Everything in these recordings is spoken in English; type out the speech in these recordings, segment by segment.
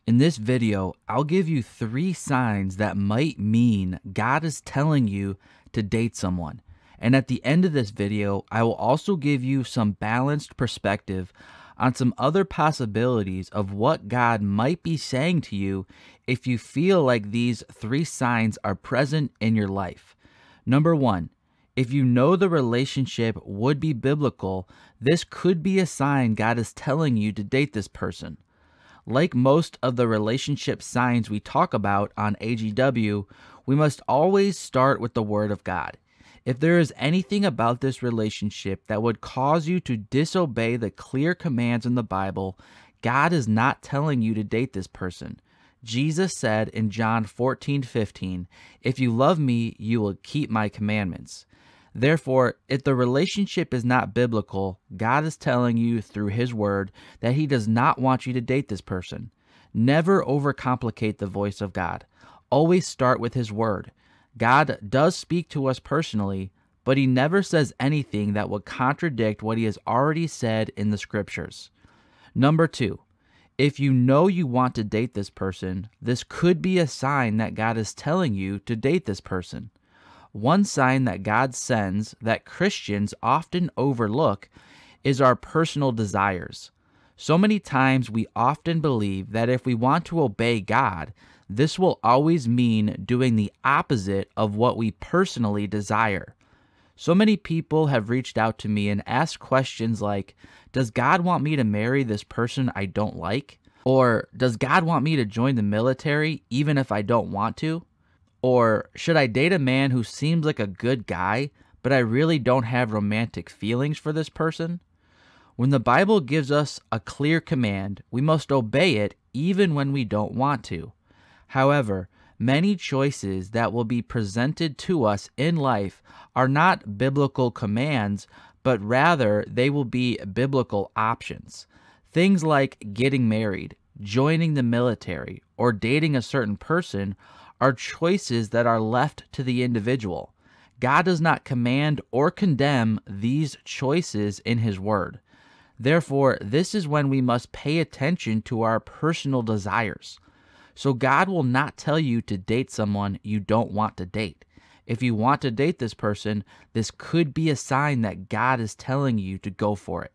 In this video, I'll give you 3 signs that might mean God is telling you to date someone. And at the end of this video, I will also give you some balanced perspective on some other possibilities of what God might be saying to you if you feel like these 3 signs are present in your life. Number 1, if you know the relationship would be biblical, this could be a sign God is telling you to date this person. Like most of the relationship signs we talk about on AGW, we must always start with the Word of God. If there is anything about this relationship that would cause you to disobey the clear commands in the Bible, God is not telling you to date this person. Jesus said in John 14:15, "If you love me, you will keep my commandments." Therefore, if the relationship is not biblical, God is telling you through His Word that He does not want you to date this person. Never overcomplicate the voice of God. Always start with His Word. God does speak to us personally, but He never says anything that would contradict what He has already said in the Scriptures. Number 2, if you know you want to date this person, this could be a sign that God is telling you to date this person. One sign that God sends that Christians often overlook is our personal desires. So many times we often believe that if we want to obey God, this will always mean doing the opposite of what we personally desire. So many people have reached out to me and asked questions like, does God want me to marry this person I don't like? Or does God want me to join the military even if I don't want to? Or should I date a man who seems like a good guy, but I really don't have romantic feelings for this person? When the Bible gives us a clear command, we must obey it even when we don't want to. However, many choices that will be presented to us in life are not biblical commands, but rather they will be biblical options. Things like getting married, joining the military, or dating a certain person are choices that are left to the individual. God does not command or condemn these choices in His Word. Therefore, this is when we must pay attention to our personal desires. So God will not tell you to date someone you don't want to date. If you want to date this person, this could be a sign that God is telling you to go for it.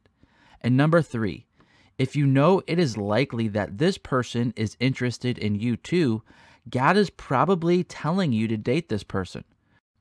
And number 3, if you know it is likely that this person is interested in you too, God is probably telling you to date this person.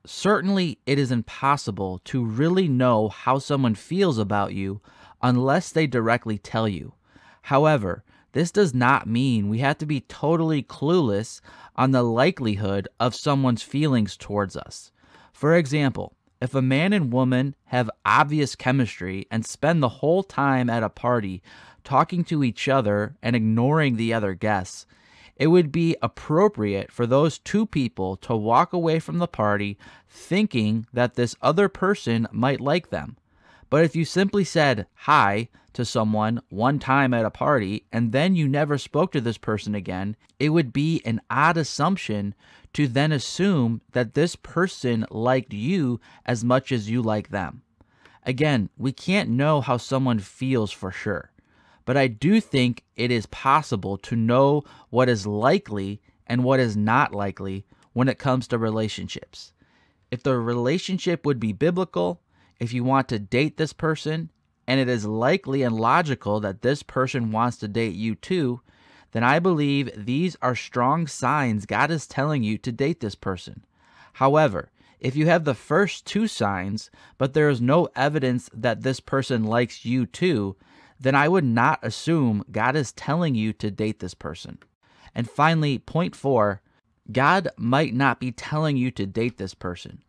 Certainly, it is impossible to really know how someone feels about you unless they directly tell you. However, this does not mean we have to be totally clueless on the likelihood of someone's feelings towards us. For example, if a man and woman have obvious chemistry and spend the whole time at a party talking to each other and ignoring the other guests, it would be appropriate for those 2 people to walk away from the party thinking that this other person might like them. But if you simply said hi to someone one time at a party and then you never spoke to this person again, it would be an odd assumption to then assume that this person liked you as much as you like them. Again, we can't know how someone feels for sure. But I do think it is possible to know what is likely and what is not likely when it comes to relationships. If the relationship would be biblical, if you want to date this person, and it is likely and logical that this person wants to date you too, then I believe these are strong signs God is telling you to date this person. However, if you have the first 2 signs, but there is no evidence that this person likes you too, then I would not assume God is telling you to date this person. And finally, point 4, God might not be telling you to date this person,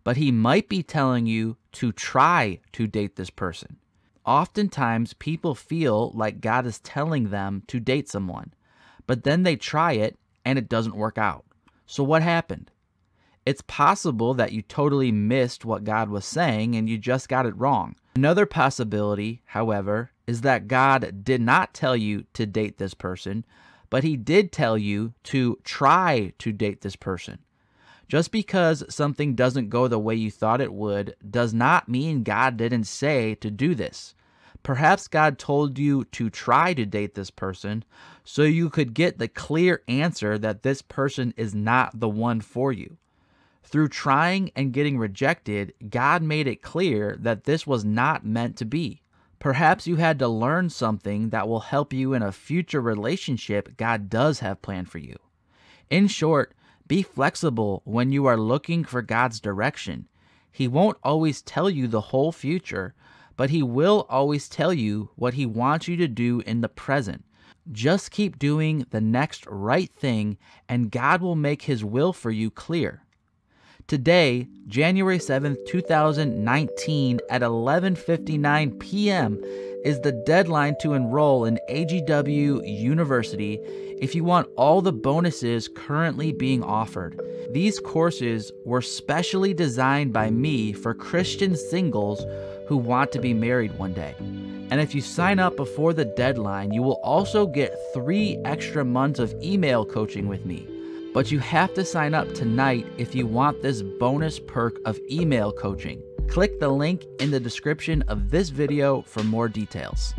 but He might be telling you to try to date this person. Oftentimes, people feel like God is telling them to date someone, but then they try it and it doesn't work out. So what happened? It's possible that you totally missed what God was saying and you just got it wrong. Another possibility, however, is that God did not tell you to date this person, but He did tell you to try to date this person. Just because something doesn't go the way you thought it would does not mean God didn't say to do this. Perhaps God told you to try to date this person so you could get the clear answer that this person is not the one for you. Through trying and getting rejected, God made it clear that this was not meant to be. Perhaps you had to learn something that will help you in a future relationship God does have planned for you. In short, be flexible when you are looking for God's direction. He won't always tell you the whole future, but He will always tell you what He wants you to do in the present. Just keep doing the next right thing, and God will make His will for you clear. Today, January 7th, 2019 at 11:59 p.m. is the deadline to enroll in AGW University if you want all the bonuses currently being offered. These courses were specially designed by me for Christian singles who want to be married one day. And if you sign up before the deadline, you will also get 3 extra months of email coaching with me. But you have to sign up tonight if you want this bonus perk of email coaching. Click the link in the description of this video for more details.